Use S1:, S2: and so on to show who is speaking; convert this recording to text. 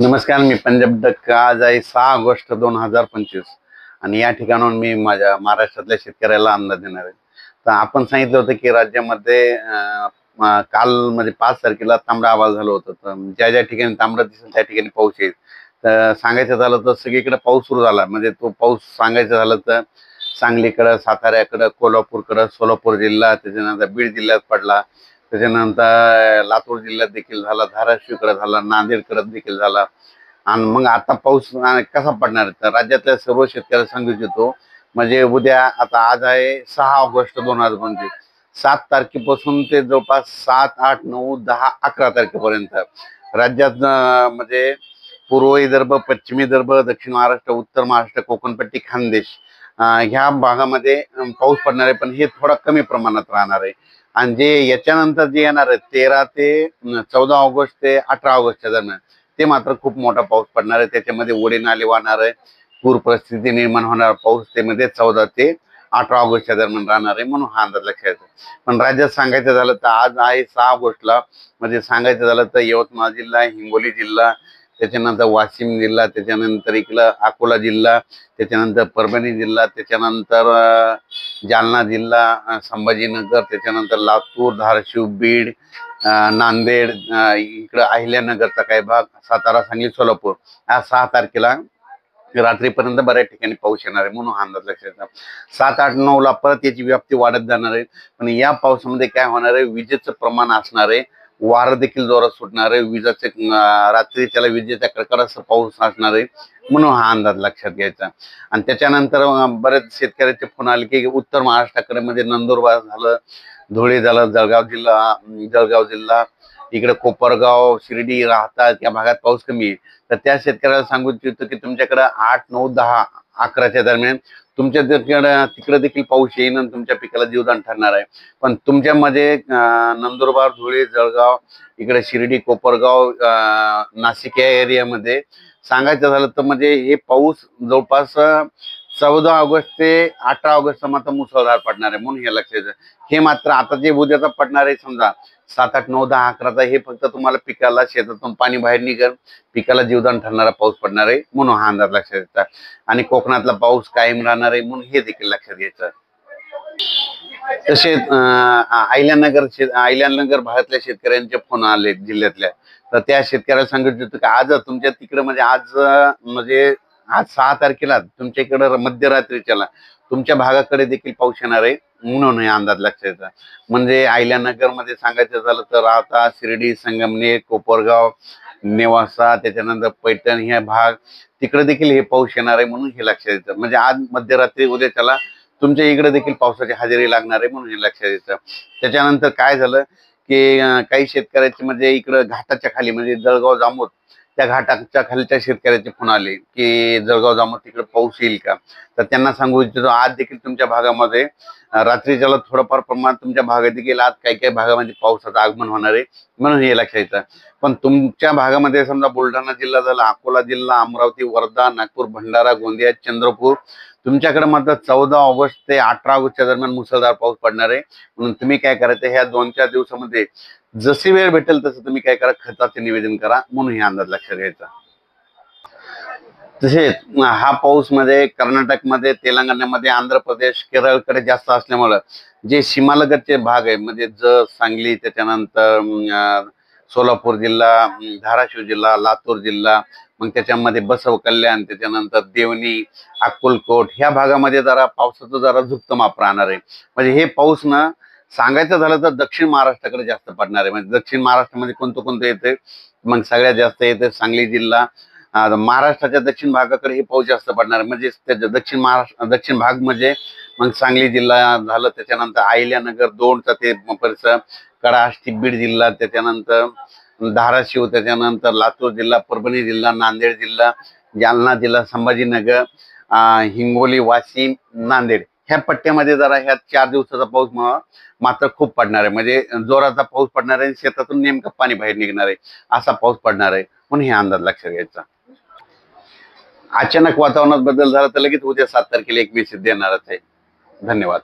S1: नमस्कार, मी पंजाब डक. आज आहे 6 ऑगस्ट 2025 आणि या ठिकाणाहून मी माझ्या महाराष्ट्रातल्या शेतकऱ्याला अंदाज देणार आहे. तर आपण सांगितलं होतं की राज्यामध्ये काल म्हणजे 5 तारखेला तांबडा आभाळ झालं होतं. तर ज्या ज्या ठिकाणी तांबडा दिसेल त्या ठिकाणी पाऊस येईल. तर सांगायचं झालं तर सगळीकडे पाऊस सुरू झाला. म्हणजे तो पाऊस सांगायचं झालं तर सांगलीकडं, साताऱ्याकडं, कोल्हापूरकडं, सोलापूर जिल्हा, त्याच्यानंतर बीड जिल्ह्यात पडला. त्याच्यानंतर लातूर जिल्ह्यात देखील झाला, धाराशिवकडे झाला, नांदेडकडे देखील झाला. आणि मग आता पाऊस कसा पडणार तर राज्यातल्या सर्व शेतकऱ्याला सांगू इच्छितो. म्हणजे उद्या, आता आज आहे 6 ऑगस्ट 2025, 7 तारखेपासून ते जवळपास 7, 8, 9, 10, 11 तारखेपर्यंत राज्यात म्हणजे पूर्व विदर्भ, पश्चिम विदर्भ, दक्षिण महाराष्ट्र, उत्तर महाराष्ट्र, कोकणपट्टी, खानदेश ह्या भागामध्ये पाऊस पडणार आहे. पण हे थोडा कमी प्रमाणात राहणार आहे. आणि जे याच्यानंतर जे येणार आहे 13 ते 14 ऑगस्ट ते 18 ऑगस्टच्या दरम्यान, ते मात्र खूप मोठा पाऊस पडणार आहे. त्याच्यामध्ये ओढे नाले वाहणार आहे, पूर परिस्थिती निर्माण होणार पाऊस ते मध्ये 14 ते 18 ऑगस्टच्या दरम्यान राहणार आहे. म्हणून हा अंदाज लक्षात येतो. पण राज्यात सांगायचं झालं तर आज आहे 6 ऑगस्टला, म्हणजे सांगायचं झालं तर यवतमाळ जिल्हा, हिंगोली जिल्हा, त्याच्यानंतर वाशिम जिल्हा, त्याच्यानंतर इकडं अकोला जिल्हा, त्याच्यानंतर परभणी जिल्हा, त्याच्यानंतर जालना जिल्हा, संभाजीनगर, त्याच्यानंतर लातूर, धाराशिव, बीड, नांदेड, इकडं अहिल्यानगरचा काही भाग, सातारा, सांगली, सोलापूर, या 6 तारखेला रात्रीपर्यंत बऱ्याच ठिकाणी पाऊस येणार आहे. म्हणून हा अंदाज लक्षात येतो. 7, 8, 9ला परत याची व्याप्ती वाढत जाणार आहे. पण या पावसामध्ये काय होणार आहे, विजेचं प्रमाण असणार आहे, वारं देखील जोरात सुटणार आहे, विजेचे रात्री त्याला विजेच्या कडकडासह पाऊस असणार आहे. म्हणून हा अंदाज लक्षात घ्यायचा. आणि त्याच्यानंतर बरेच शेतकऱ्याचे फोन आले की उत्तर महाराष्ट्राकडे म्हणजे नंदुरबार झालं, धुळे झालं, जळगाव जिल्हा, इकडे कोपरगाव, शिर्डी राहतात या भागात पाऊस कमी आहे. तर त्या शेतकऱ्याला सांगू इच्छितो की तुमच्याकडे 8, 9, 10, 11च्या दरम्यान तुमच्या तिकडे देखील पाऊस येईल आणि तुमच्या पिकाला जीवदान ठरणार आहे. पण तुमच्यामध्ये नंदुरबार, धुळे, जळगाव, इकडे शिर्डी, कोपरगाव, नाशिक या एरियामध्ये सांगायचं झालं तर म्हणजे हे पाऊस जवळपास 14 ऑगस्ट ते 18 ऑगस्ट मात्र मुसळधार पडणार आहे. म्हणून हे लक्षात. हे मात्र आता जे उद्याचा पडणार आहे समजा 7, 8, 9, 10, 11चा, हे फक्त तुम्हाला पिकाला शेतातून पाणी बाहेर निघेल, पिकाला जीवदान ठरणारा पाऊस पडणार आहे. म्हणून हा अंदाज लक्षात घ्यायचा. आणि कोकणातला पाऊस कायम राहणार आहे, म्हणून हे देखील लक्षात घ्यायचं. तसेच अहिल्यानगर भागातल्या शेतकऱ्यांचे फोन आले जिल्ह्यातल्या. तर त्या शेतकऱ्याला सांगू इच्छितो की आज तुमच्या तिकडे म्हणजे म्हणजे आज 6 तारखेला तुमच्या इकडे मध्यरात्रीच्याला तुमच्या भागाकडे देखील पाऊस येणार आहे. म्हणून हे अंदाज लक्षात येतात. म्हणजे अहिल्यानगर मध्ये सांगायचं झालं तर आता शिर्डी, संगमनेर, कोपरगाव, नेवासा, त्याच्यानंतर पैठण हे भाग, तिकडे देखील हे पाऊस येणार आहे. म्हणून हे लक्षात येतं. म्हणजे आज मध्यरात्री उद्या त्याला तुमच्या इकडे देखील पावसाची हजेरी लागणार आहे. म्हणून हे लक्षात येतं. त्याच्यानंतर काय झालं की काही शेतकऱ्याचे म्हणजे इकडं घाटाच्या खाली म्हणजे जळगाव, जामोद, त्या घाटाच्या खालच्या शेतकऱ्याचे फोन आले की जळगाव, जामोद तिकडे पाऊस येईल का. तर त्यांना सांगू इच्छितो आज देखील तुमच्या भागामध्ये रात्रीच्याला थोडंफार प्रमाणात तुमच्या भागात देखील आज काही काही भागामध्ये पावसाचं आगमन होणार आहे. म्हणून हे लक्षात येतं. पण तुमच्या भागामध्ये समजा बुलढाणा जिल्हा झाला, अकोला जिल्हा, अमरावती, वर्धा, नागपूर, भंडारा, गोंदिया, चंद्रपूर, तुमच्याकडे मात्र 14 ऑगस्ट ते 18 ऑगस्टच्या दरम्यान मुसळधार पाऊस पडणार आहे. म्हणून तुम्ही काय करायचं, ह्या 2-4 दिवसामध्ये जशी वेळ भेटेल तसं तुम्ही काय करा, खताचे निवेदन करा. म्हणून हे अंदाज लक्षात घ्यायचा. तसेच हा पाऊस मध्ये कर्नाटकमध्ये, तेलंगणामध्ये, आंध्र प्रदेश, केरळकडे जास्त असल्यामुळं जे सीमालगतचे भाग आहे म्हणजे सांगली, त्याच्यानंतर सोलापूर जिल्हा, धाराशिव जिल्हा, लातूर जिल्हा, मग त्याच्यामध्ये बसव कल्याण, त्याच्यानंतर देवणी, अक्कलकोट ह्या भागामध्ये जरा पावसाचं जरा झुकतं माप राहणार आहे. म्हणजे हे पाऊस ना सांगायचं झालं तर दक्षिण महाराष्ट्राकडे जास्त पडणार आहे. म्हणजे दक्षिण महाराष्ट्रामध्ये कोणतं कोणतं येते, मग सगळ्यात जास्त येते सांगली जिल्हा. महाराष्ट्राच्या दक्षिण भागाकडे हे पाऊस जास्त पडणार आहे. म्हणजे दक्षिण महाराष्ट्र, दक्षिण भाग म्हणजे मग सांगली जिल्हा झालं, त्याच्यानंतर अहिल्यानगर, दोनचा ते परिसर, कडाष्टी, बीड जिल्हा, त्याच्यानंतर धाराशिव, त्याच्यानंतर लातूर जिल्हा, परभणी जिल्हा, नांदेड जिल्हा, जालना जिल्हा, संभाजीनगर, हिंगोली, वाशिम, नांदेड ह्या पट्ट्यामध्ये जरा ह्या 4 दिवसाचा पाऊस मात्र खूप पडणार आहे. म्हणजे जोराचा पाऊस पडणार आहे, शेतातून नेमकं पाणी बाहेर निघणार आहे असा पाऊस पडणार आहे. म्हणून हे अंदाज लक्षात घ्यायचा. अचानक वातावरणात बदल झाला तर लगेच उद्या 7 तारखेला एक मेसेज देणारच आहे. धन्यवाद.